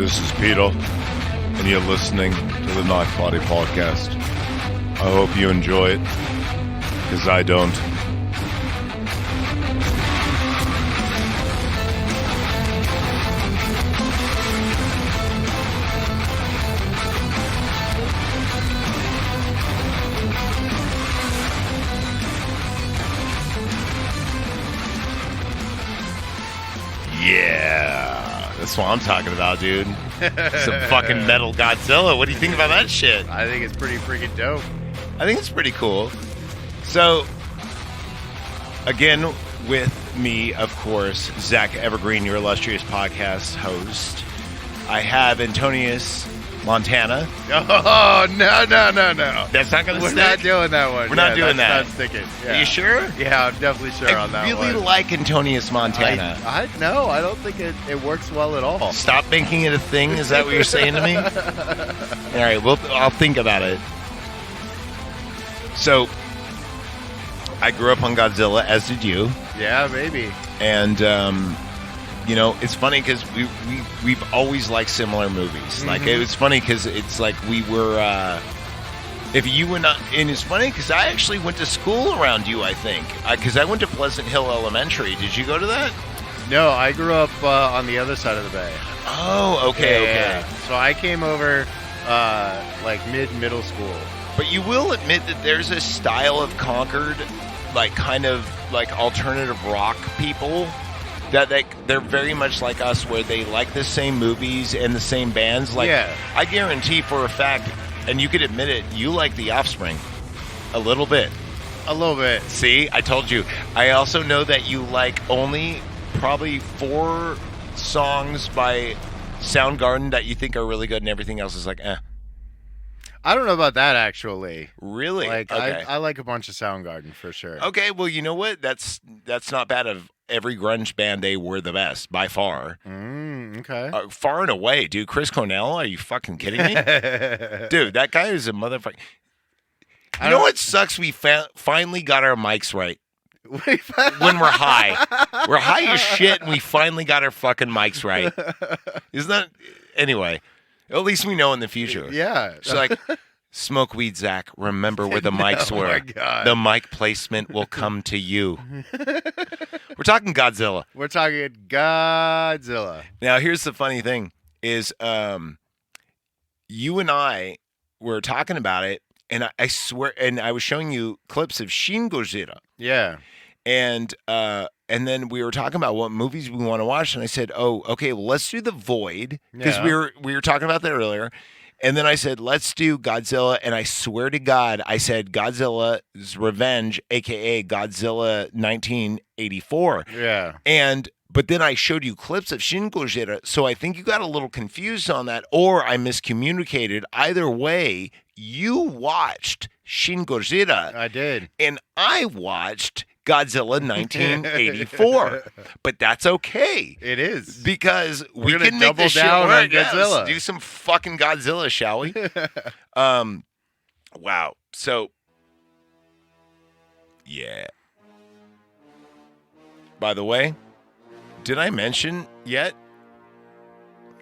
This is Peter, and you're listening to the Knife Party Podcast. I hope you enjoy it, because I don't. Yeah, that's what I'm talking about, dude. Some fucking metal Godzilla. What do you think about that shit? I think it's pretty freaking dope. I think it's pretty cool. So, again, with me, of course, Zach Evergreen, your illustrious podcast host. I have Antonius Montana. Oh, no. That's not going to stick? We're not doing that one. We're not doing that. Not sticking. Yeah. Are you sure? Yeah, I'm definitely sure on that one. I really like Antonius Montana. No, I don't think it works well at all. Stop making it a thing? Is that what you're saying to me? All right, I'll think about it. So, I grew up on Godzilla, as did you. Yeah, maybe. And, you know, it's funny because we've always liked similar movies. Mm-hmm. Like, it was funny because it's like we were, if you were not, and it's funny because I actually went to school around you, I think. Because I went to Pleasant Hill Elementary. Did you go to that? No, I grew up on the other side of the bay. Oh, okay. Yeah. So I came over, like, middle school. But you will admit that there's a style of Concord, like, kind of, like, alternative rock people that they're very much like us, where they like the same movies and the same bands. Like, yeah. I guarantee for a fact, and you could admit it, you like The Offspring a little bit. A little bit. See, I told you. I also know that you like only probably 4 songs by Soundgarden that you think are really good, and everything else is like, eh. I don't know about that, actually. Really? Like, okay. I like a bunch of Soundgarden for sure. Okay, well, you know what? That's not bad. Of every grunge band, they were the best by far. Okay. Far and away, dude. Chris Cornell? Are you fucking kidding me? Dude, that guy is a motherfucker. You know what sucks? We finally got our mics right. When we're high. We're high as shit, and we finally got our fucking mics right. Isn't that... Anyway... At least we know in the future. Yeah. So, like, smoke weed, Zach. Remember where the mics were. Oh, my God. The mic placement will come to you. We're talking Godzilla. We're talking Godzilla. Now, here's the funny thing is you and I were talking about it, and I swear, and I was showing you clips of Sin Gojira. Yeah. And then we were talking about what movies we want to watch, and I said, "Oh, okay, well, let's do The Void," because we were talking about that earlier. And then I said, "Let's do Godzilla," and I swear to God, I said Godzilla's Revenge, aka Godzilla 1984. Yeah. But then I showed you clips of Sin Gojira, so I think you got a little confused on that, or I miscommunicated. Either way, you watched Sin Gojira. I did. And I watched Godzilla 1984, but that's okay. It is, because we can double make this down shit work. on Godzilla. Let's do some fucking Godzilla, shall we? Wow. So, yeah. By the way, did I mention yet?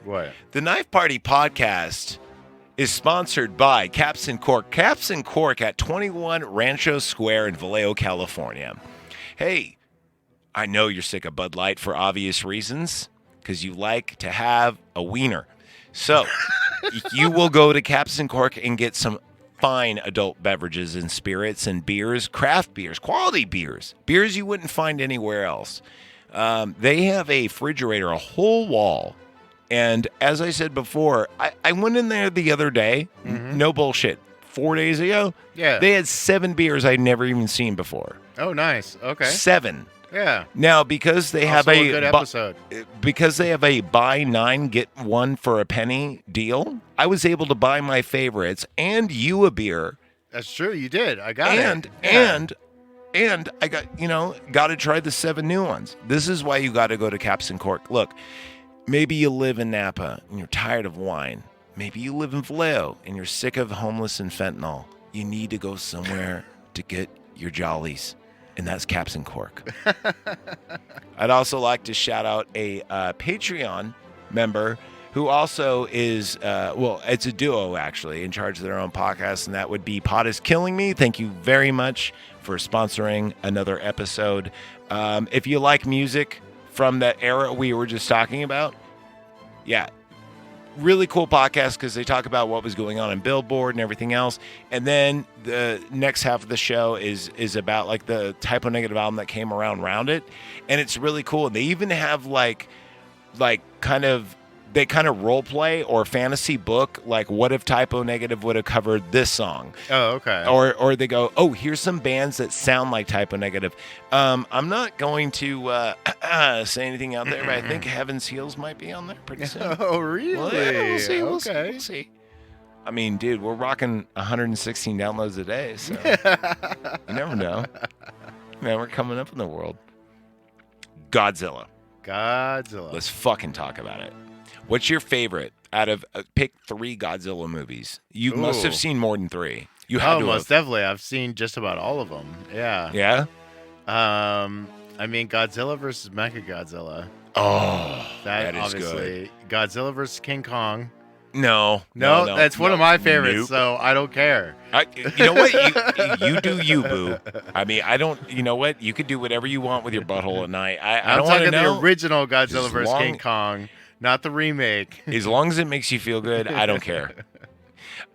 What? The Knife Party Podcast is sponsored by Caps and Cork. Caps and Cork at 21 Rancho Square in Vallejo, California. Hey, I know you're sick of Bud Light for obvious reasons, because you like to have a wiener. So, you will go to Caps and Cork and get some fine adult beverages and spirits and beers, craft beers, quality beers you wouldn't find anywhere else. They have a refrigerator, a whole wall. And as I said before, I went in there the other day, no bullshit, 4 days ago. Yeah. They had 7 beers I'd never even seen before. Oh, nice. Okay. 7. Yeah. Now, because they have a good episode. Because they have a buy 9, get 1 for a penny deal, I was able to buy my favorites and you a beer. That's true. You did. I got it. And I got to try the 7 new ones. This is why you got to go to Caps and Cork. Look, maybe you live in Napa and you're tired of wine. Maybe you live in Vallejo and you're sick of homeless and fentanyl. You need to go somewhere to get your jollies, and that's Caps and Cork. I'd also like to shout out a Patreon member who also is, it's a duo actually, in charge of their own podcast, and that would be Pod is Killing Me. Thank you very much for sponsoring another episode. If you like music from that era we were just talking about, yeah, really cool podcast because they talk about what was going on in Billboard and everything else. And then the next half of the show is about like the Typo Negative album that came around it, and it's really cool. And they even have like kind of role play or fantasy book, like what if Typo Negative would have covered this song. Oh, okay. Or they go, oh, here's some bands that sound like Typo Negative. I'm not going to say anything out there, but I think Heaven's Heels might be on there pretty soon. Oh, really? Well, yeah, we'll see. Okay. We'll see. I mean, dude, we're rocking 116 downloads a day, so you never know. Man, we're coming up in the world. Godzilla. Godzilla. Let's fucking talk about it. What's your favorite out of pick 3 Godzilla movies? You must have seen more than 3. You had to most have. definitely. I've seen just about all of them. Yeah. Yeah? I mean, Godzilla versus Mechagodzilla. Oh, that is obviously. good. Godzilla versus King Kong. No, that's one of my favorites, nope. So I don't care. You know what? You do you, boo. I mean, I don't. You know what? You could do whatever you want with your butthole at night. I don't want to know. The original Godzilla versus King Kong, not the remake. As long as it makes you feel good, I don't care.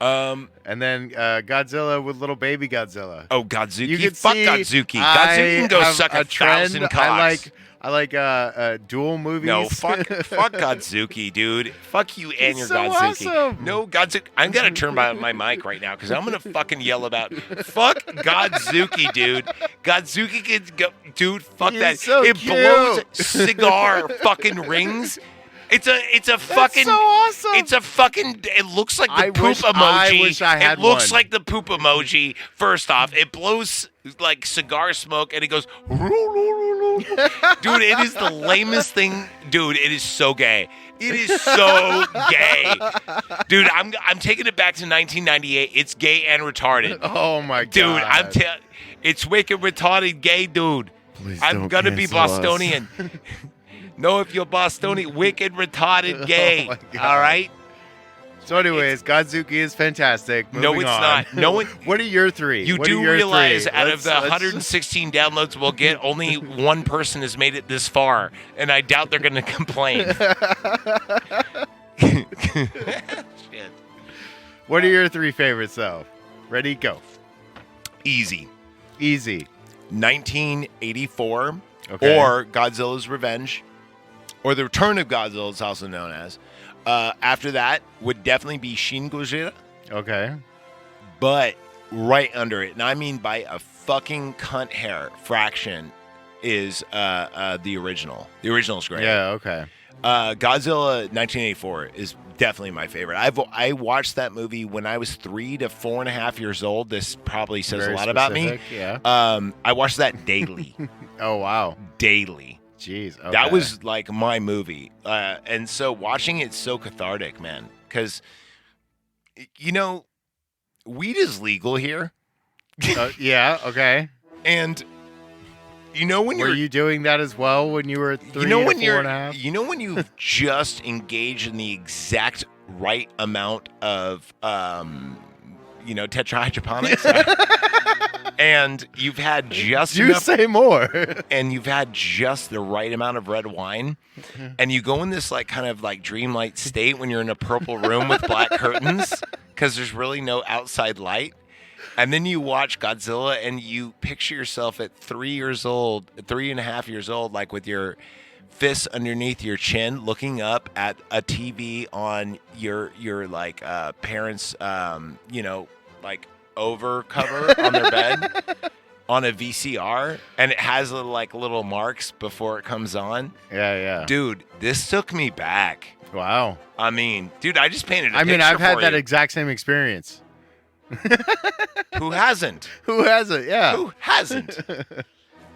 And then Godzilla with little baby Godzilla. Oh, Godzuki! You can Fuck see Godzuki! Godzuki can go suck a trend. 1,000 cocks. I like dual movies. No, fuck Godzuki, dude. Fuck you and your so Godzuki. Awesome. No, Godzuki. I'm gonna turn my mic right now because I'm gonna fucking yell about fuck Godzuki, dude. Godzuki can go, dude. Fuck He's that. so it cute. blows cigar fucking rings. It's a fucking. That's so awesome. It's a fucking. It looks like the poop emoji. I wish I had It looks one. like the poop emoji. First off, it blows like cigar smoke, and it goes. Dude, it is the lamest thing. Dude, it is so gay. It is so gay. Dude, I'm taking it back to 1998. It's gay and retarded. Oh my god. Dude, it's wicked retarded gay, dude. Please I'm gonna be Bostonian. No, if you're Bostonian, wicked retarded gay. Oh my God. All right? So anyways, Godzuki is fantastic. No, Moving it's on. not. No one. What are your 3? You What do are your realize 3? out of the 116 downloads we'll get, only one person has made it this far, and I doubt they're going to complain. Shit. What are your 3 favorites, though? Ready, go. Easy. 1984, Okay. or Godzilla's Revenge, or The Return of Godzilla, it's also known as. After that would definitely be Sin Gojira. Okay. But right under it, and I mean by a fucking cunt hair fraction, is the original. The original's great. Yeah, okay. Godzilla 1984 is definitely my favorite. I watched that movie when I was 3 to 4.5 years old. This probably says Very a lot about me. specific, Yeah. I watched that daily. Oh, wow. Daily. Jeez. Okay. That was like my movie. And so watching it's so cathartic, man. Because, you know, weed is legal here. Yeah, okay. And you know when Were you're you doing that as well when you were 3 you know to when you're 4.5? you know when you've just engaged in the exact right amount of tetrahydroponics and you've had just Do enough say more. and you've had just the right amount of red wine and you go in this like kind of like dreamlight state when you're in a purple room with black curtains because there's really no outside light. And then you watch Godzilla and you picture yourself at 3.5 years old, like with your fists underneath your chin, looking up at a TV on your like parents' like over cover on their bed on a VCR, and it has little marks before it comes on. Yeah. Dude, this took me back. Wow. I mean, dude, I just painted a I mean, picture I've had for that you. exact same experience. Who hasn't? Who hasn't? Yeah. Who hasn't?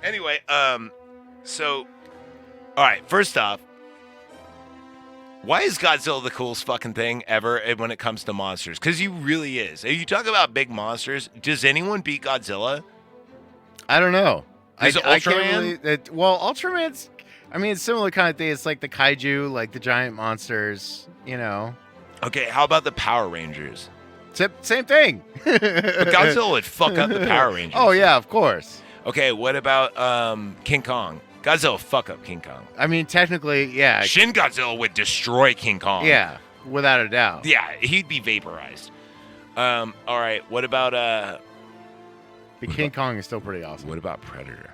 Anyway, so, all right, first off, why is Godzilla the coolest fucking thing ever when it comes to monsters? Because he really is. If you talk about big monsters, does anyone beat Godzilla? I don't know. Is it I can't Ultraman? really, Ultraman's I mean, it's similar kind of thing. It's like the kaiju, like the giant monsters, you know. Okay, how about the Power Rangers? Same thing. But Godzilla would fuck up the Power Rangers. Oh, yeah, of course. Okay, what about King Kong? Godzilla would fuck up King Kong. I mean, technically, yeah. Shin Godzilla would destroy King Kong. Yeah, without a doubt. Yeah, he'd be vaporized. All right, what about But King Kong is still pretty awesome. what about Predator?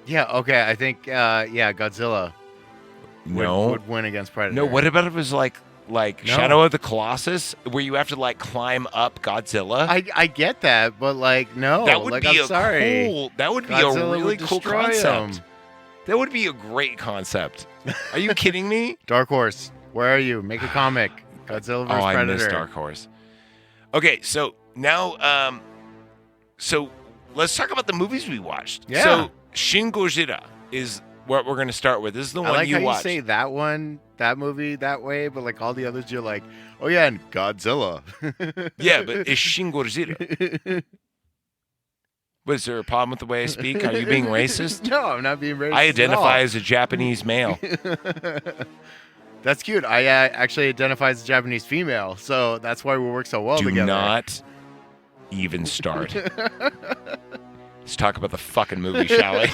Yeah, okay, I think, Godzilla would win against Predator. No, what about if it was like No. Shadow of the Colossus, where you have to like climb up Godzilla? I get that, but like, no. That would like, be I'm a sorry. cool. That would be Godzilla a really would cool destroy concept. him. That would be a great concept. Are you kidding me? Dark Horse, where are you? Make a comic. Godzilla vs. Oh, I Predator. miss Dark Horse. Okay, so now, so let's talk about the movies we watched. Yeah. So Sin Gojira is what we're going to start with. This is the I one like you how watched. you say that movie that way, but like all the others, you're like, oh yeah, and Godzilla. Yeah, but it's Sin Gojira. What, is there a problem with the way I speak? Are you being racist? No, I'm not being racist. I identify at as a Japanese male. all. That's cute. I actually identify as a Japanese female, so that's why we work so well Do together. not even start. Let's talk about the fucking movie, shall we?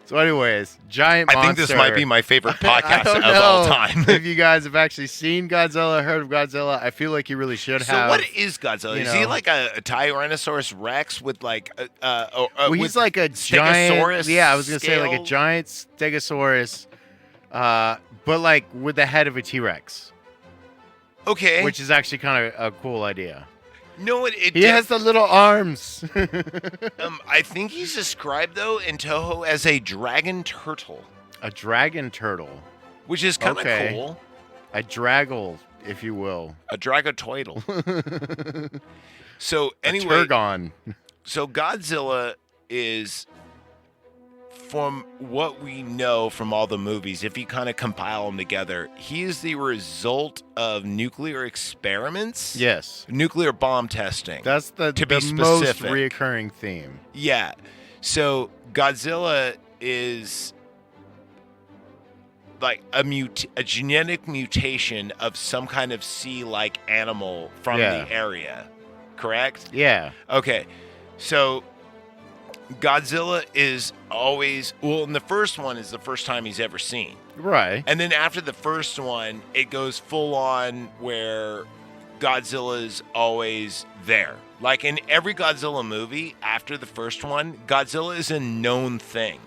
So, anyways, giant monster. I think this might be my favorite I podcast don't of know all time. if you guys have actually seen Godzilla, heard of Godzilla, I feel like you really should So have. what is Godzilla? you Is he know. like a Tyrannosaurus Rex with like Well, he's with like a giant. Stegosaurus Yeah, I was gonna say like a scale? giant Stegosaurus, but like with the head of a T-Rex, okay. which is actually kind of a cool idea. No, it He has the little arms. I think he's described though in Toho as a dragon turtle, A dragon turtle, which is kind of Okay. cool. a draggle, if you will. A dragotoidal. So A anyway, Turgon. so Godzilla is, from what we know from all the movies, if you kind of compile them together, he is the result of nuclear experiments. Yes, Nuclear bomb testing. that's the To be most specific. reoccurring theme. Yeah. So Godzilla is like a genetic mutation of some kind of sea-like animal from Yeah. the area. Correct? Yeah. Okay. So Godzilla is always, well, in the first one is the first time he's ever seen. Right. And then after the first one, it goes full on where Godzilla is always there. Like in every Godzilla movie after the first one, Godzilla is a known thing.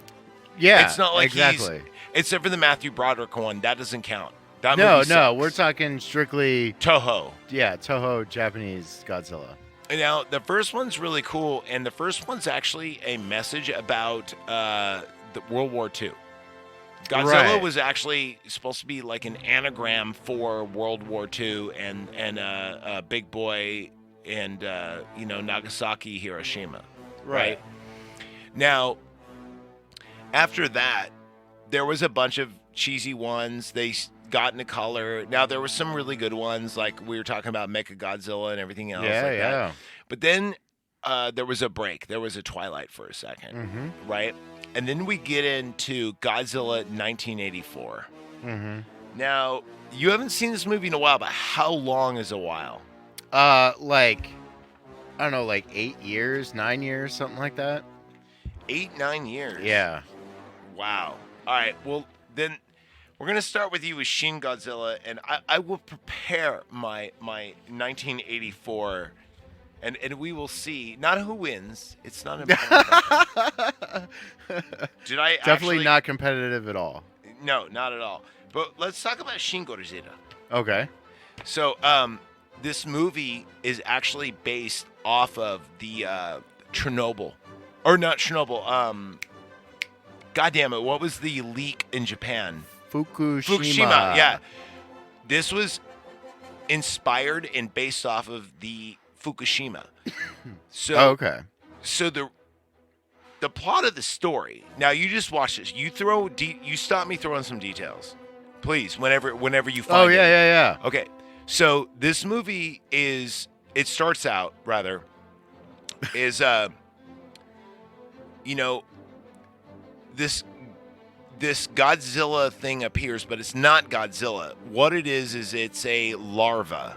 Yeah. It's not like exactly. Except for the Matthew Broderick one, that doesn't count. That No, movie no, sucks. we're talking strictly, Toho. yeah, Toho Japanese Godzilla. And now the first one's really cool, and the first one's actually a message about the World War II. Godzilla Right. was actually supposed to be like an anagram for World War II and Big Boy and Nagasaki, Hiroshima. Right. Now, after that, there was a bunch of cheesy ones. They got into color. Now, there were some really good ones, like we were talking about Mechagodzilla and everything else. Yeah, like yeah. That. But then there was a break. There was a twilight for a second, Mm-hmm. right? And then we get into Godzilla 1984. Mm-hmm. Now, you haven't seen this movie in a while, but how long is a while? Like, I don't know, like 8 years, 9 years, something like that. 8-9 years. Yeah. Wow. All right. Well, then we're going to start with you with Shin Godzilla, and I will prepare my 1984, and we will see not who wins. It's not important. Did I Definitely actually, not competitive at all. No, not at all. But let's talk about Shin Godzilla. Okay. So, this movie is actually based off of the Chernobyl, or not Chernobyl. God damn it! What was the leak in Japan? Fukushima. Yeah. This was inspired and based off of the Fukushima. So, Oh, okay. so the plot of the story. Now you just watch this. You you stop me throwing some details, please. Whenever you find. Oh, yeah, yeah, yeah. Okay, so this movie is, it starts out rather, is this this Godzilla thing appears, but it's not Godzilla. What it is it's a larva,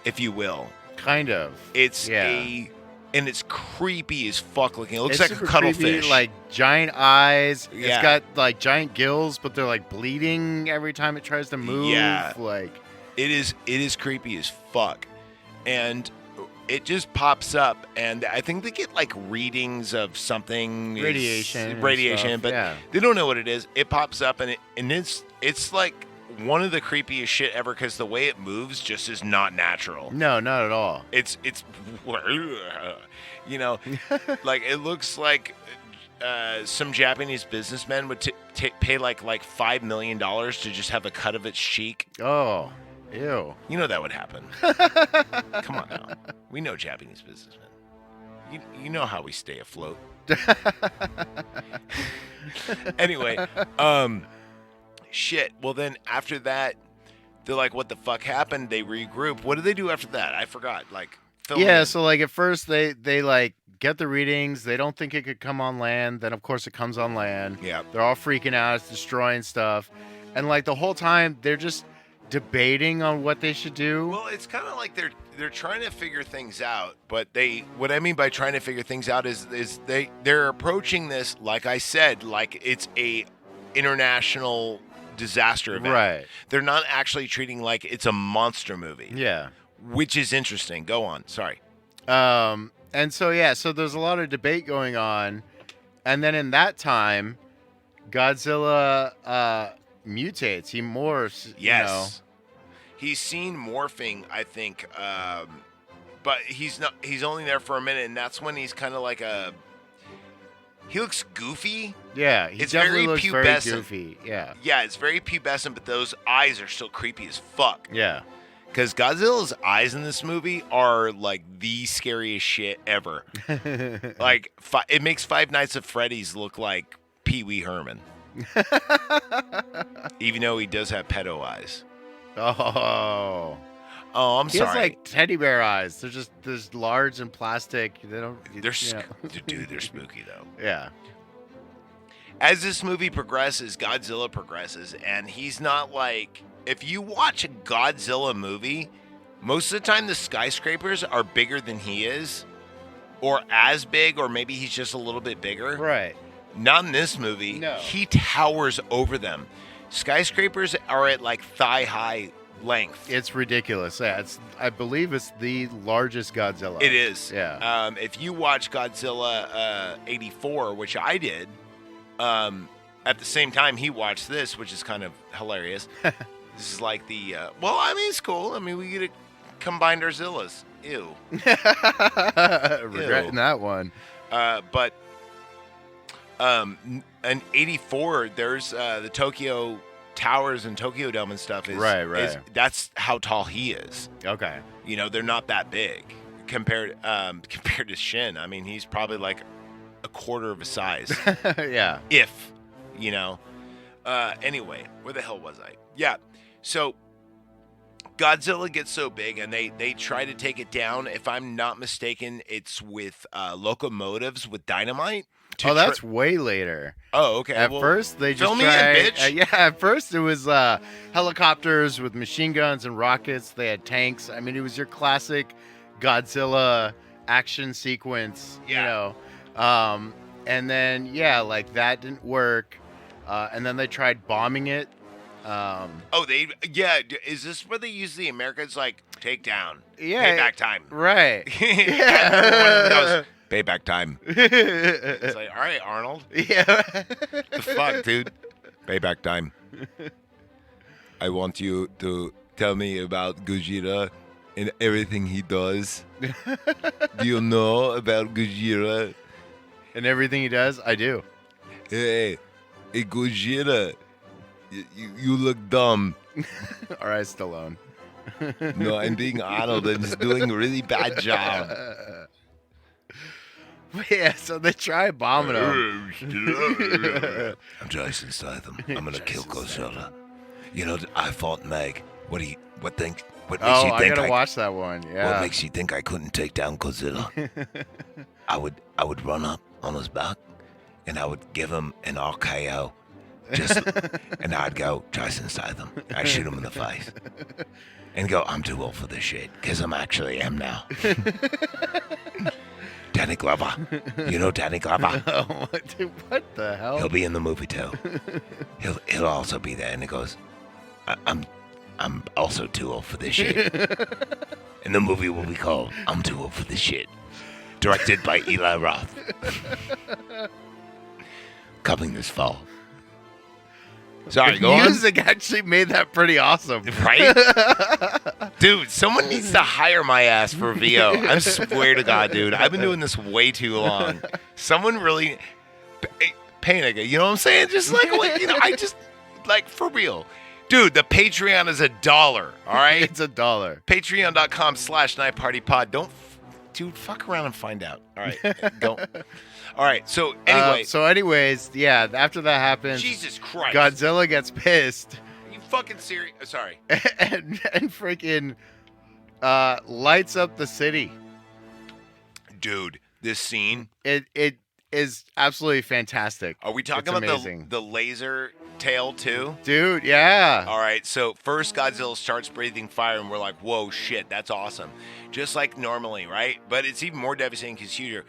if you will. Kind of. It's Yeah. and it's creepy as fuck looking. It looks It's like a super cuttlefish. creepy, like giant eyes. Yeah. It's got like giant gills, but they're like bleeding every time it tries to move. Yeah. Like it is creepy as fuck. And it just pops up, and I think they get like readings of something, radiation, but yeah. they don't know what it is. It pops up, and it's like one of the creepiest shit ever because the way it moves just is not natural. No, not at all. It's you know, like it looks like some Japanese businessmen would pay like $5 million to just have a cut of its cheek. Oh, ew. You know that would happen. Come on now. We know Japanese businessmen. You know how we stay afloat. Anyway, shit. Well, then after that, they're like, what the fuck happened? They regroup. What do they do after that? I forgot. Like, fill me Yeah, in. so like at first they like get the readings. They don't think it could come on land. Then of course it comes on land. Yeah. They're all freaking out. It's destroying stuff. And like the whole time they're just debating on what they should do. Well, it's kind of like they're trying to figure things out, but what I mean by trying to figure things out is they're approaching this, like I said, like it's a international disaster event. Right. They're not actually treating like it's a monster movie. Yeah. Which is interesting. Go on. Sorry. And so yeah, so there's a lot of debate going on, and then in that time, Godzilla mutates. He morphs. Yes. He's seen morphing, I think, but he's not. He's only there for a minute, and that's when he's kind of like he looks goofy. Yeah, he It's definitely very looks very pubescent. goofy. Yeah. Yeah, it's very pubescent, but those eyes are still creepy as fuck. Yeah. Because Godzilla's eyes in this movie are like the scariest shit ever. Like, it makes Five Nights at Freddy's look like Pee Wee Herman. Even though he does have pedo eyes. Oh. Oh, I'm He sorry. has like teddy bear eyes. They're just large and plastic. They don't. They're you know. dude, they're spooky though. Yeah. As this movie progresses, Godzilla progresses, and he's not like, if you watch a Godzilla movie, most of the time the skyscrapers are bigger than he is, or as big, or maybe he's just a little bit bigger. Right. Not in this movie. No. He towers over them. Skyscrapers are at like thigh-high length. It's ridiculous. Yeah, I believe it's the largest Godzilla. It is. Yeah. If you watch Godzilla 84, which I did, at the same time he watched this, which is kind of hilarious. This is like the, well, I mean, it's cool. I mean, we get combined our Zillas. Ew. Regretting that one. But in 84, there's the Tokyo Towers and Tokyo Dome and stuff. Right. That's how tall he is. Okay. You know, they're not that big compared to Shin. I mean, he's probably like a quarter of his size. Yeah. If, you know. Anyway, where the hell was I? Yeah. So Godzilla gets so big, and they try to take it down. If I'm not mistaken, it's with locomotives with dynamite. Oh, that's way later. Oh, okay. At first, they just fill me tried. in, bitch. Yeah, at first it was helicopters with machine guns and rockets. They had tanks. I mean, it was your classic Godzilla action sequence. Yeah. You know, and then yeah, like that didn't work. And then they tried bombing it. Is this where they use the Americans like take down? Yeah. Payback time. Right. Yeah. Goes, payback time. It's like, all right, Arnold. Yeah. The fuck, dude? Payback time. I want you to tell me about Gojira and everything he does. Do you know about Gojira? And everything he does, I do. Hey, Gojira, you look dumb. All right, Stallone. No, I'm being Arnold and he's doing a really bad job. Yeah, so they try bombing him. I'm Jason Statham. I'm gonna kill Godzilla. You know, I fought Meg. What makes you think I gotta watch that one. Yeah. What makes you think I couldn't take down Godzilla? I would run up on his back and I would give him an RKO. And I'd go, Jason Statham. I'd shoot him in the face. And go, I'm too old for this shit. Because I'm actually am now. Danny Glover. You know Danny Glover? Oh, dude, what the hell? He'll be in the movie too. He'll also be there. And he goes, I'm also too old for this shit. And the movie will be called I'm Too Old for This Shit. Directed by Eli Roth. Coming this fall. Sorry, go on. Music actually made that pretty awesome. Right? Dude, someone needs to hire my ass for VO. I swear to God, dude. I've been doing this way too long. Someone really... Panic, you know what I'm saying? Just like, I just... Like, for real. Dude, the Patreon is $1, all right? It's $1. Patreon.com/nightpartypod. Dude, fuck around and find out. All right, don't. All right, so anyway. Anyways, yeah, after that happens... Jesus Christ. Godzilla gets pissed. Are you fucking serious? Sorry. And freaking lights up the city. Dude, this scene... It is absolutely fantastic. Are we talking about the laser tail too? Dude, yeah. All right, so first Godzilla starts breathing fire and we're like, whoa, shit, that's awesome. Just like normally, right? But it's even more devastating because huger.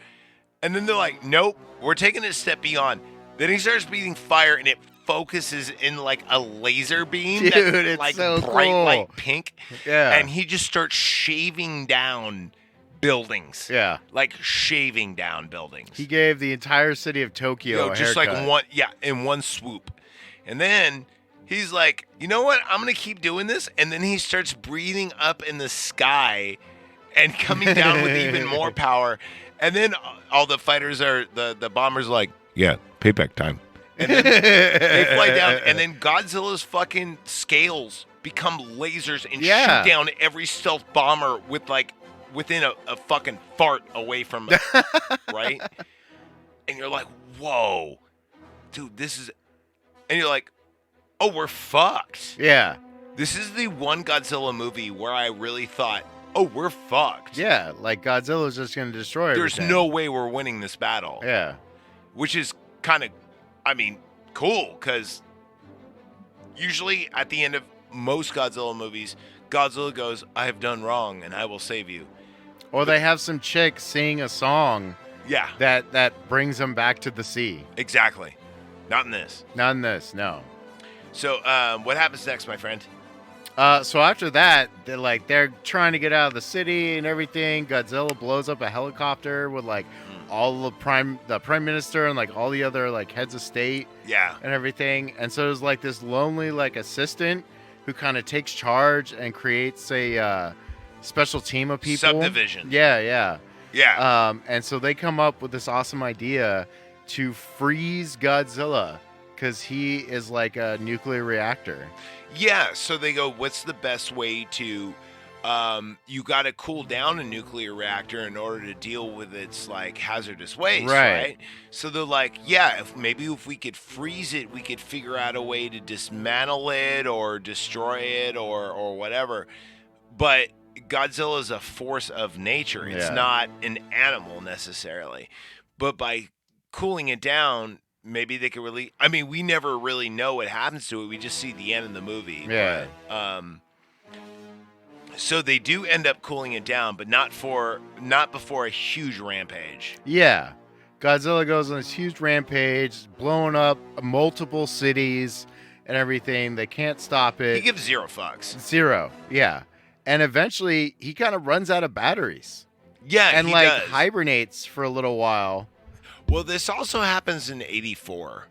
And then they're like, nope, we're taking it a step beyond. Then he starts breathing fire and it focuses in like a laser beam. Dude, that's it's like so bright cool. light pink. Yeah. And he just starts shaving down buildings. Yeah. Like shaving down buildings. He gave the entire city of Tokyo a just haircut. like in one swoop. And then he's like, you know what? I'm going to keep doing this. And then he starts breathing up in the sky and coming down with even more power. And then all the fighters the bombers are like, yeah, payback time. And then they fly down. And then Godzilla's fucking scales become lasers and shoot down every stealth bomber with like within a fucking fart away from it. Right? And you're like, whoa, dude, this is... And you're like, oh, we're fucked. Yeah. This is the one Godzilla movie where I really thought, oh, we're fucked. Yeah, like Godzilla's just going to destroy everything. There's no way we're winning this battle. Yeah. Which is kind of, cool, because usually at the end of most Godzilla movies, Godzilla goes, I have done wrong and I will save you. Or they have some chick sing a song that brings them back to the sea. Exactly. Not in this. Not in this, no. So, what happens next, my friend? So after that, they're trying to get out of the city and everything. Godzilla blows up a helicopter with all the prime minister and all the other heads of state. Yeah. And everything. And so there's this lonely assistant who kind of takes charge and creates a special team of people. Subdivision. Yeah. And so they come up with this awesome idea to freeze Godzilla because he is like a nuclear reactor. Yeah, so they go, what's the best way to... you got to cool down a nuclear reactor in order to deal with its hazardous waste, right? So they're like, yeah, if we could freeze it, we could figure out a way to dismantle it or destroy it or whatever. But Godzilla is a force of nature. It's not an animal necessarily. But by cooling it down, maybe they could really... we never really know what happens to it. We just see the end of the movie. Yeah. But, so they do end up cooling it down, but not before a huge rampage. Yeah. Godzilla goes on this huge rampage, blowing up multiple cities and everything. They can't stop it. He gives zero fucks. Zero. Yeah. And eventually, he kind of runs out of batteries. Yeah, and he does. hibernates for a little while. Well, this also happens in '84.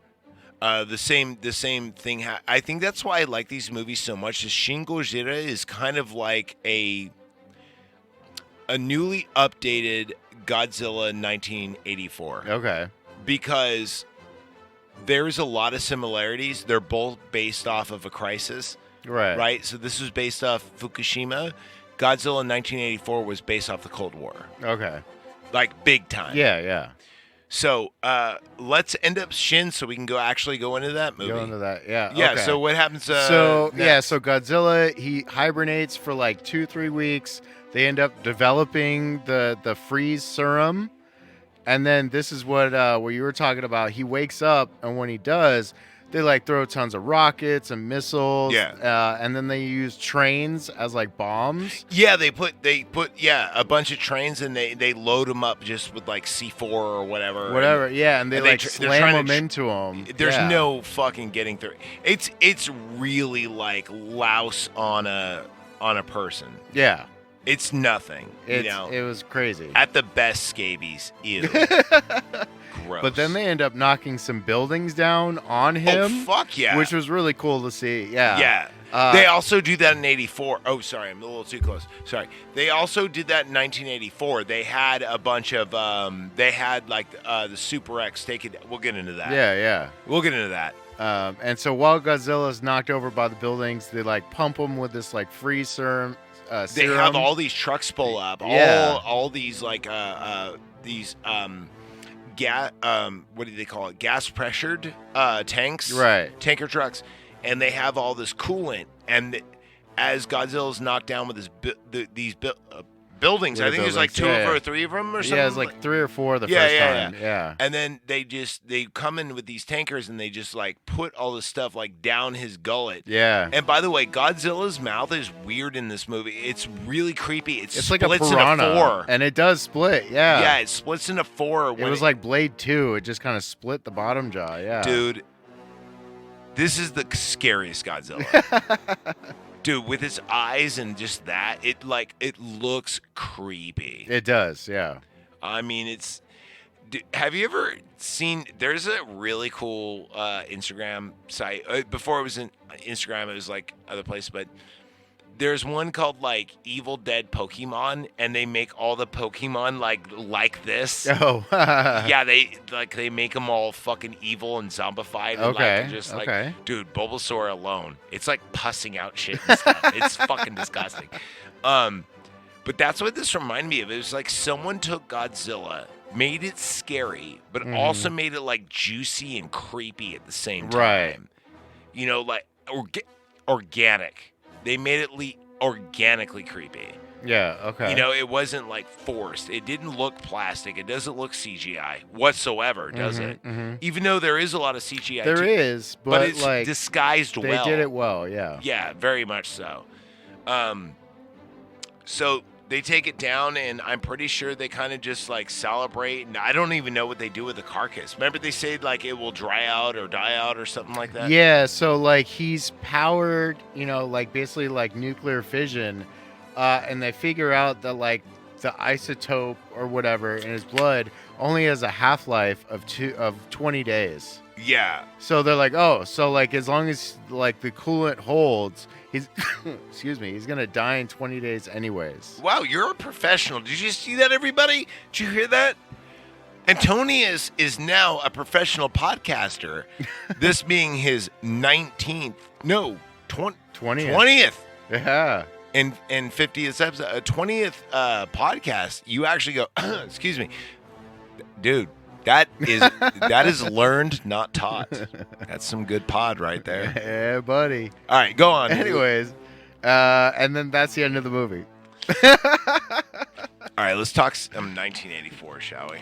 The same thing. I think that's why I like these movies so much. Is Sin Gojira is kind of like a newly updated Godzilla 1984. Okay. Because there's a lot of similarities. They're both based off of a crisis. Right. So this was based off Fukushima. Godzilla in 1984 was based off the Cold War. Okay. Big time. Yeah. So let's end up Shin so we can go into that movie. Go into that, yeah. Yeah, okay. So what happens so Godzilla, he hibernates for 2-3 weeks. They end up developing the freeze serum. And then this is what you were talking about. He wakes up, and when he does, They like throw tons of rockets and missiles. Yeah. And then they use trains as like bombs. Yeah, they put a bunch of trains and they load them up just with like C4 or whatever. Whatever. Yeah, and they like they're slam trying them to into them. There's no fucking getting through. It's really like louse on a person. Yeah. It's nothing. It was crazy. At the best, scabies. Ew. Gross. But then they end up knocking some buildings down on him. Oh, fuck yeah. Which was really cool to see. Yeah. Yeah. They also do that in 84. Oh, sorry. I'm a little too close. Sorry. They also did that in 1984. They had a bunch of, they had like the Super X take it. We'll get into that. Yeah. We'll get into that. And so while Godzilla's knocked over by the buildings, they like pump him with this like freeze serum. They have all these trucks pull up. Yeah. All these like these gas what do they call it? Gas pressured tanks. Right. Tanker trucks, and they have all this coolant. And as Godzilla's knocked down with these buildings, I think there's like two or three of them or something. Yeah, it's like 3 or 4 the first time. Yeah. And then they come in with these tankers and they just like put all this stuff like down his gullet. Yeah. And by the way, Godzilla's mouth is weird in this movie. It's really creepy. It's like a piranha, into 4. and it does split. Yeah. Yeah, it splits into 4. It was like Blade 2. It just kind of split the bottom jaw. Yeah. Dude, this is the scariest Godzilla. Dude, with his eyes and just that, it looks creepy. It does, yeah. I mean, have you ever seen, there's a really cool Instagram site. Before it was in Instagram, it was like other places, but there's one called like Evil Dead Pokemon, and they make all the Pokemon like this. Oh. Yeah, they make them all fucking evil and zombified. Okay. And just dude, Bulbasaur alone, it's like pussing out shit and stuff. It's fucking disgusting. But that's what this reminded me of. It was like someone took Godzilla, made it scary, but also made it like juicy and creepy at the same time. Right. You know, like organic. They made it organically creepy. Yeah, okay. You know, it wasn't like forced. It didn't look plastic. It doesn't look CGI whatsoever, does it? Mm-hmm. Even though there is a lot of CGI. There is, but it's like disguised well. They did it well, yeah. Yeah, very much so. So they take it down, and I'm pretty sure they kind of just like celebrate. And I don't even know what they do with the carcass. Remember they said like it will dry out or die out or something like that? Yeah, so like he's powered, you know, like basically like nuclear fission. And they figure out that like the isotope or whatever in his blood only has a half-life of 20 days. Yeah. So they're like, oh, so like as long as like the coolant holds, he's he's gonna die in 20 days anyways. Wow, you're a professional. Did you see that, everybody? Did you hear that? Antonius is now a professional podcaster. This being his 20th. Yeah. And 50th episode, 20th podcast. You actually go, excuse me, dude. That is learned, not taught. That's some good pod right there. Yeah, buddy. All right, go on. Anyways, and then that's the end of the movie. All right, let's talk 1984, shall we?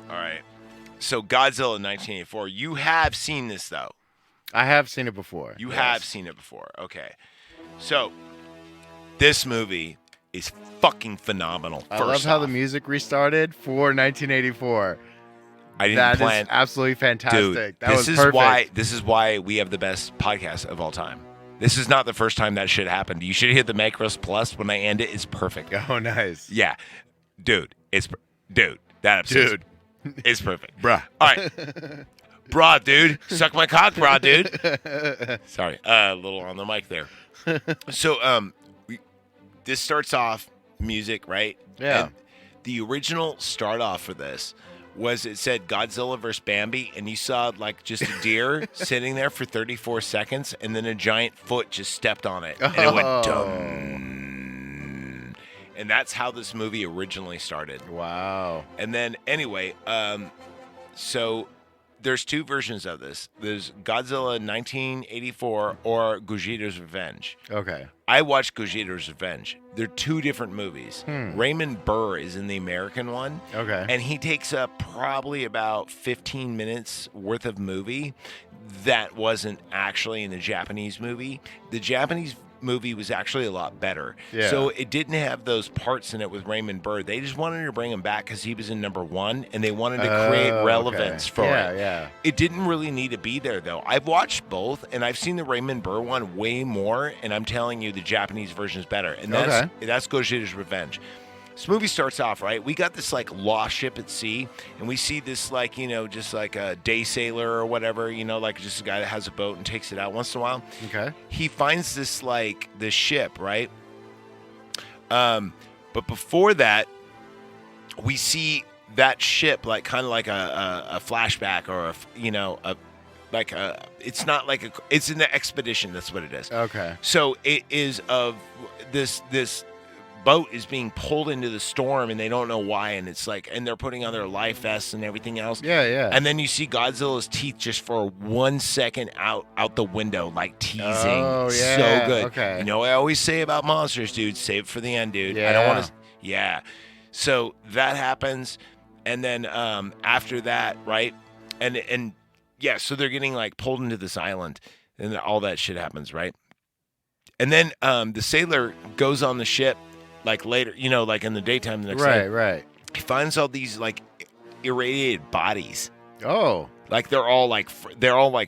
All right. So Godzilla 1984. You have seen this, though. I have seen it before. You have seen it before. Okay. So this movie is fucking phenomenal. I love how the music restarted for 1984. I didn't plan. That is absolutely fantastic. Dude, that was perfect. This is why we have the best podcast of all time. This is not the first time that shit happened. You should hit the Macros Plus when I end it. It's perfect. Oh, nice. Yeah, dude. That episode. Dude, it's perfect, bruh. All right, brah, dude. Suck my cock, brah, dude. Sorry, a little on the mic there. So, this starts off music, right? Yeah. And the original start off for this was it said Godzilla vs. Bambi, and you saw like just a deer sitting there for 34 seconds, and then a giant foot just stepped on it, and it went dum. And that's how this movie originally started. Wow. And then anyway, so there's two versions of this. There's Godzilla 1984 or Gojira's Revenge. Okay. I watched Gojira's Revenge. They're two different movies. Raymond Burr is in the American one. Okay. And he takes up probably about 15 minutes worth of movie that wasn't actually in the Japanese movie. The Japanese movie was actually a lot better. Yeah. So it didn't have those parts in it with Raymond Burr. They just wanted to bring him back because he was in number one, and they wanted to create relevance for it. Yeah. It didn't really need to be there, though. I've watched both, and I've seen the Raymond Burr one way more, and I'm telling you, the Japanese version is better. And that's Gojira's Revenge. This movie starts off, right? We got this, like, lost ship at sea, and we see this, like, you know, just like a day sailor or whatever, you know, like just a guy that has a boat and takes it out once in a while. Okay. He finds this, like, this ship, right? But before that, we see that ship, like, kind of like a flashback or, it's not like it's an expedition. That's what it is. Okay. So it is of this boat is being pulled into the storm, and they don't know why, and it's like, and they're putting on their life vests and everything else. Yeah. And then you see Godzilla's teeth just for 1 second out the window, like teasing. Oh, yeah. So good. Okay. You know what I always say about monsters, dude? Save it for the end, dude. Yeah. I don't want to. Yeah. So that happens, and then after that, right? And yeah, so they're getting like pulled into this island, and all that shit happens, right? And then the sailor goes on the ship. Like later, you know, like in the daytime the next day. Right. He finds all these like irradiated bodies. Oh. Like they're all like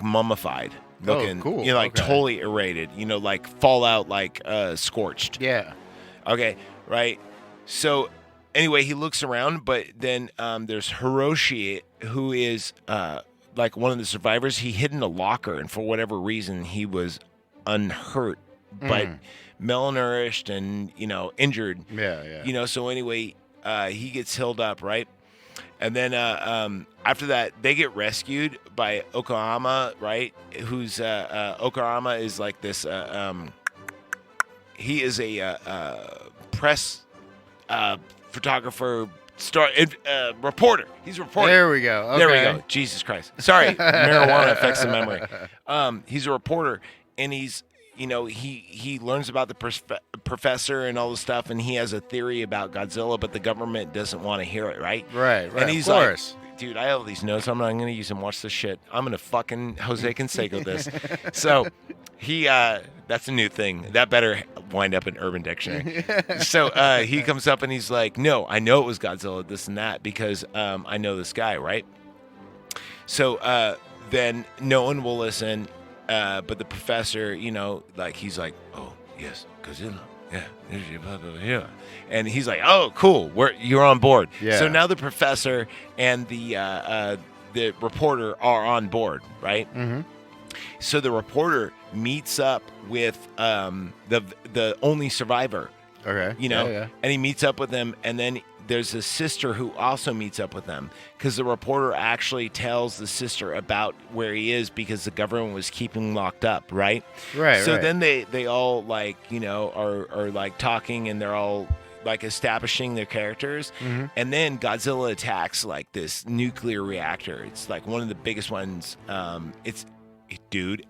mummified looking. Oh, cool. You know, like totally irradiated. You know, like fallout, like scorched. Yeah. Okay, right. So anyway, he looks around, but then there's Hiroshi, who is like one of the survivors. He hid in a locker, and for whatever reason, he was unhurt, but malnourished and, you know, injured. Yeah. You know, so anyway, he gets healed up, right? And then after that, they get rescued by Okayama, right? Who's Okayama is like this. He is a press photographer, reporter. He's a reporter. There we go. Okay. There we go. Jesus Christ. Sorry, marijuana affects the memory. He's a reporter, and he's. You know, he learns about the professor and all this stuff, and he has a theory about Godzilla, but the government doesn't want to hear it, right? Right. And he's like, dude, I have all these notes. I'm not going to use them. Watch this shit. I'm going to fucking Jose Canseco this. So he, that's a new thing. That better wind up in Urban Dictionary. So he comes up and he's like, no, I know it was Godzilla, this and that, because I know this guy, right? So then no one will listen. But the professor, you know, like he's like, oh yes, Godzilla, yeah, and he's like, oh cool, you're on board. Yeah. So now the professor and the reporter are on board, right? Mm-hmm. So the reporter meets up with the only survivor. Okay. You know, yeah. And he meets up with them, and then there's a sister who also meets up with them because the reporter actually tells the sister about where he is because the government was keeping him locked up, right? Right. So then they all like, you know, are like talking, and they're all like establishing their characters. Mm-hmm. And then Godzilla attacks like this nuclear reactor. It's like one of the biggest ones. Dude,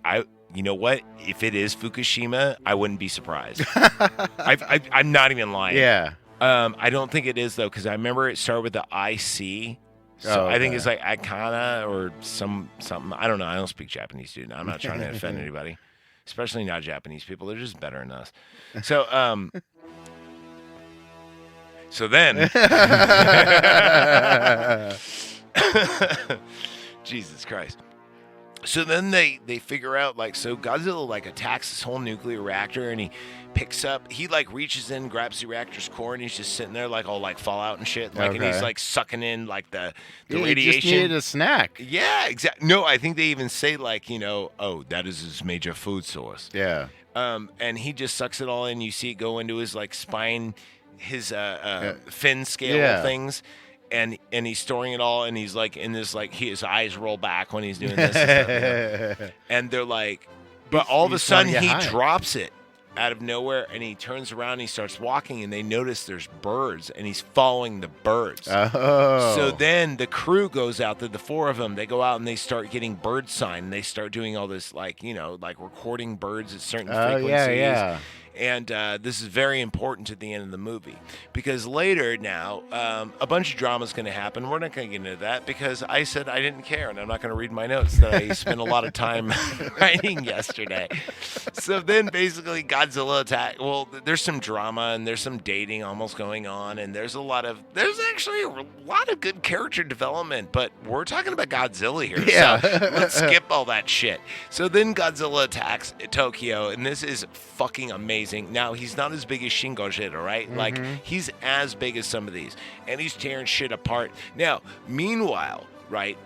you know what? If it is Fukushima, I wouldn't be surprised. I'm not even lying. Yeah. I don't think it is, though, because I remember it started with the IC. So I think it's like Ikana or something. I don't know. I don't speak Japanese, dude. I'm not trying to offend anybody, especially not Japanese people. They're just better than us. So, so then, Jesus Christ. So then they figure out, like, so Godzilla, like, attacks this whole nuclear reactor, and he like reaches in, grabs the reactor's core, and he's just sitting there like all like Fallout and shit, like, and he's like sucking in like the radiation. He just needed a snack. Yeah, exactly. No, I think they even say like, you know, oh, that is his major food source. Yeah. And he just sucks it all in. You see it go into his like spine, his fin scale things. And he's storing it all, and he's like in this like his eyes roll back when he's doing this and stuff, you know? And they're like, but all of a sudden he drops it. out of nowhere, and he turns around and he starts walking, and they notice there's birds, and he's following the birds. Oh. So then the crew goes out, the four of them, they go out and they start getting bird sign, and they start doing all this, like, like recording birds at certain frequencies. Yeah. And this is very important to the end of the movie, because later now, a bunch of drama is going to happen. We're not going to get into that because I said I didn't care, and I'm not going to read my notes that I spent a lot of time writing yesterday. So then basically Godzilla attack. Well, there's some drama and there's some dating almost going on, and there's actually a lot of good character development, but we're talking about Godzilla here. Yeah. So let's skip all that shit. So then Godzilla attacks Tokyo, and this is fucking amazing. Now, he's not as big as Sin Gojira, right? Mm-hmm. Like, he's as big as some of these, and he's tearing shit apart. Now, meanwhile, right,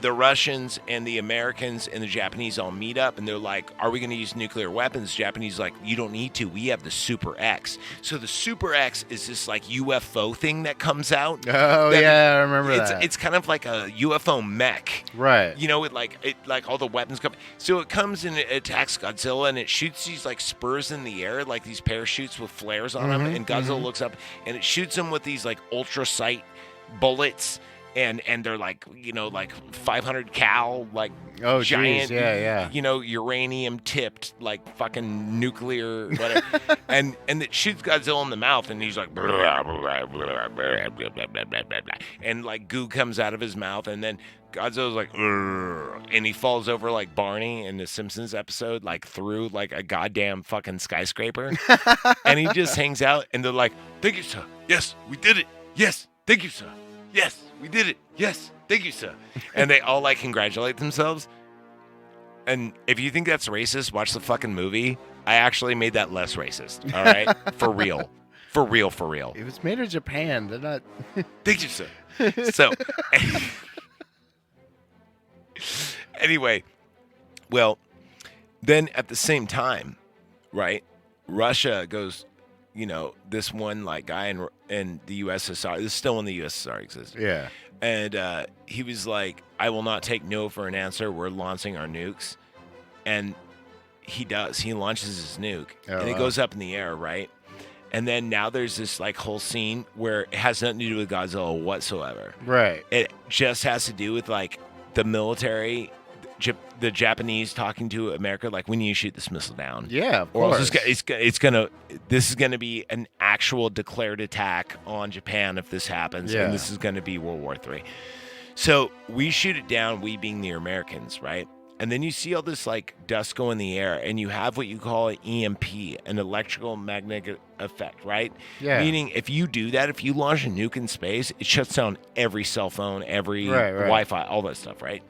the Russians and the Americans and the Japanese all meet up, and they're like, are we going to use nuclear weapons? Japanese like, you don't need to. We have the Super X. So the Super X is this, like, UFO thing that comes out. Oh, yeah, I remember that. It's kind of like a UFO mech. Right. It like all the weapons come. So it comes and it attacks Godzilla, and it shoots these, like, spurs in the air, like these parachutes with flares on them, and Godzilla looks up, and it shoots them with these, like, ultra sight bullets. And they're like, like 500 cal, like giant, uranium tipped, like fucking nuclear, whatever. and it shoots Godzilla in the mouth, and he's like, blah, blah, blah, blah, blah, blah, blah, blah, blah, blah. And like goo comes out of his mouth, and then Godzilla's like, and he falls over like Barney in the Simpsons episode, like through like a goddamn fucking skyscraper, and he just hangs out, and they're like, thank you, sir. Yes, we did it. Yes, thank you, sir. Yes, we did it. Yes, thank you, sir. And they all like congratulate themselves. And if you think that's racist, watch the fucking movie. I actually made that less racist. All right, for real, for real, for real. It was made in Japan. They're not. Thank you, sir. So, anyway, well, then at the same time, right? Russia goes. This one like guy in the USSR, this is still when the USSR exists. Yeah. And he was like, I will not take no for an answer. We're launching our nukes. And he does. He launches his nuke. And it goes up in the air, right? And then now there's this like whole scene where it has nothing to do with Godzilla whatsoever. Right. It just has to do with like the military, the Japanese talking to America, like, we need to shoot this missile down. Yeah, of or course. Else this is gonna be an actual declared attack on Japan if this happens, and this is gonna be World War III. So we shoot it down, we being the Americans, right? And then you see all this like dust go in the air, and you have what you call an EMP, an electrical magnetic effect, right? Yeah. Meaning if you do that, if you launch a nuke in space, it shuts down every cell phone, every Wi-Fi, all that stuff, right?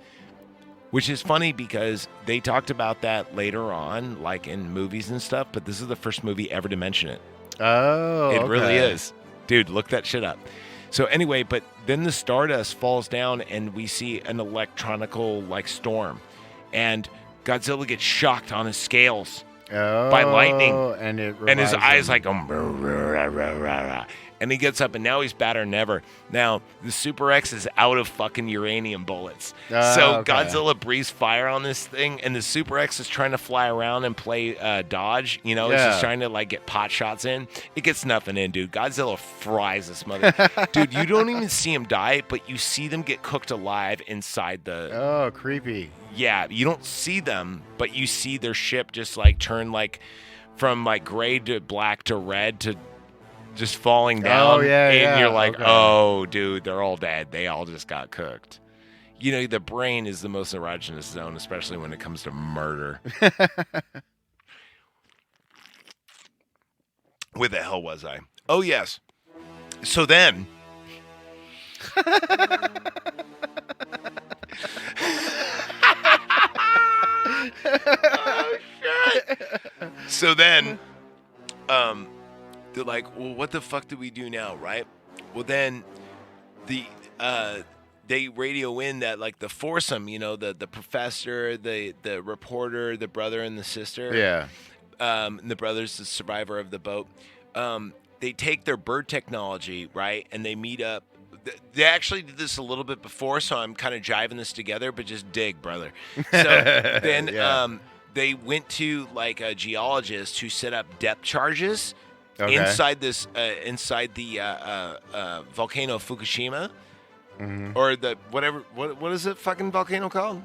Which is funny because they talked about that later on, like in movies and stuff, but this is the first movie ever to mention it. Oh, it really is. Dude, look that shit up. So anyway, but then the Stardust falls down, and we see an electronical like storm, and Godzilla gets shocked on his scales by lightning, and his eyes like and he gets up, and now he's badder than ever. Now, the Super X is out of fucking uranium bullets. So Godzilla breathes fire on this thing, and the Super X is trying to fly around and play dodge. It's just trying to, like, get pot shots in. It gets nothing in, dude. Godzilla fries this mother. Dude, you don't even see him die, but you see them get cooked alive inside the... Oh, creepy. Yeah, you don't see them, but you see their ship just, like, turn, like, from, like, gray to black to red to... just falling down, and you're like, oh, dude, they're all dead. They all just got cooked. The brain is the most erogenous zone, especially when it comes to murder. Where the hell was I? Oh, yes. So then... oh, shit. So then... they're like, well, what the fuck do we do now, right? Well, then they radio in that, like, the foursome, the professor, the reporter, the brother, and the sister. Yeah. And the brother's the survivor of the boat. They take their bird technology, right, and they meet up. They actually did this a little bit before, so I'm kind of jiving this together, but just dig, brother. So then... they went to like a geologist who set up depth charges Okay. inside this inside the volcano Fukushima or the whatever what is it fucking volcano called?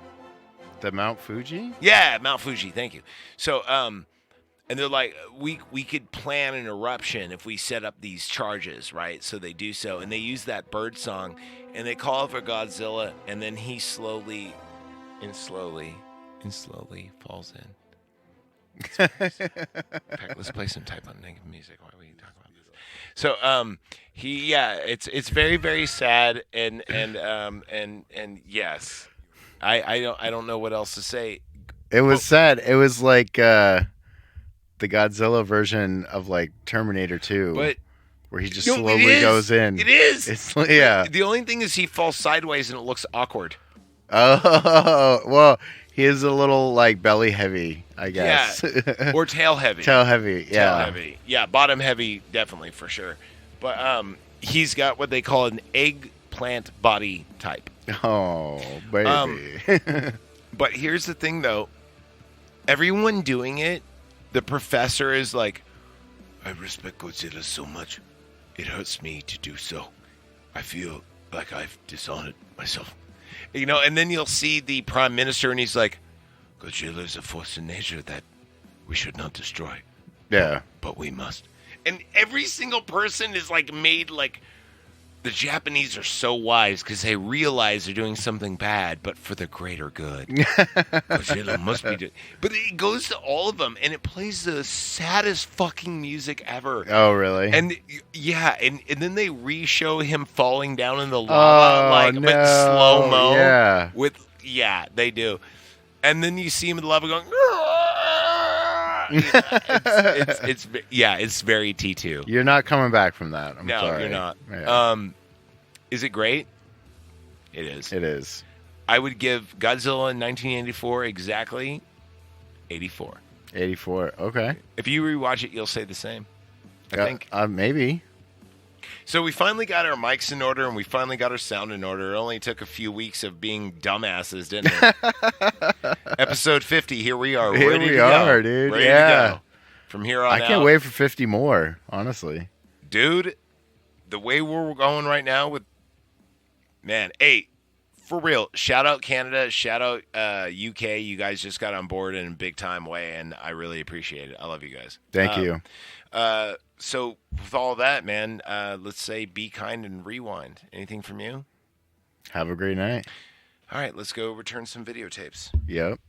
The Mount Fuji? Yeah, Mount Fuji. Thank you. So and they're like, we could plan an eruption if we set up these charges, right? So they do so, and they use that bird song, and they call for Godzilla, and then he slowly falls in. Let's play some type on negative music while we talk about this. So it's very very sad, and yes, I don't know what else to say. It was sad. It was like the Godzilla version of like Terminator 2, But where he just slowly goes in. It is. It's yeah. The only thing is he falls sideways and it looks awkward. Oh well, he is a little like belly heavy, I guess. Yeah. Or tail heavy. Tail heavy. Yeah. Tail heavy. Yeah. Bottom heavy, definitely for sure. But he's got what they call an eggplant body type. Oh baby. But here's the thing, though. Everyone doing it. The professor is like, I respect Godzilla so much, it hurts me to do so. I feel like I've dishonored myself. You know, and then you'll see the prime minister and he's like, Godzilla is a force in nature that we should not destroy. Yeah. But we must. And every single person is like made like, the Japanese are so wise because they realize they're doing something bad, but for the greater good. Godzilla must be doing. But it goes to all of them, and it plays the saddest fucking music ever. Oh, really? And yeah, and then they re-show him falling down in the lava, no. but slow mo. Yeah. They do. And then you see him in the lava going. It's very T2. You're not coming back from that. I'm no, sorry. You're not. Yeah. Is it great? It is. It is. I would give Godzilla in 1984 exactly 84. 84. Okay. If you rewatch it, you'll say the same. I think. Maybe. So we finally got our mics in order and we finally got our sound in order. It only took a few weeks of being dumbasses, didn't it? Episode 50, here we are. Here we are, dude. Ready to go. From here on out. I can't wait for 50 more, honestly. Dude, the way we're going right now with... Man, hey, for real, shout out Canada, shout out UK. You guys just got on board in a big time way, and I really appreciate it. I love you guys. Thank you. So with all that, man, let's say be kind and rewind. Anything from you? Have a great night. All right, let's go return some videotapes. Yep.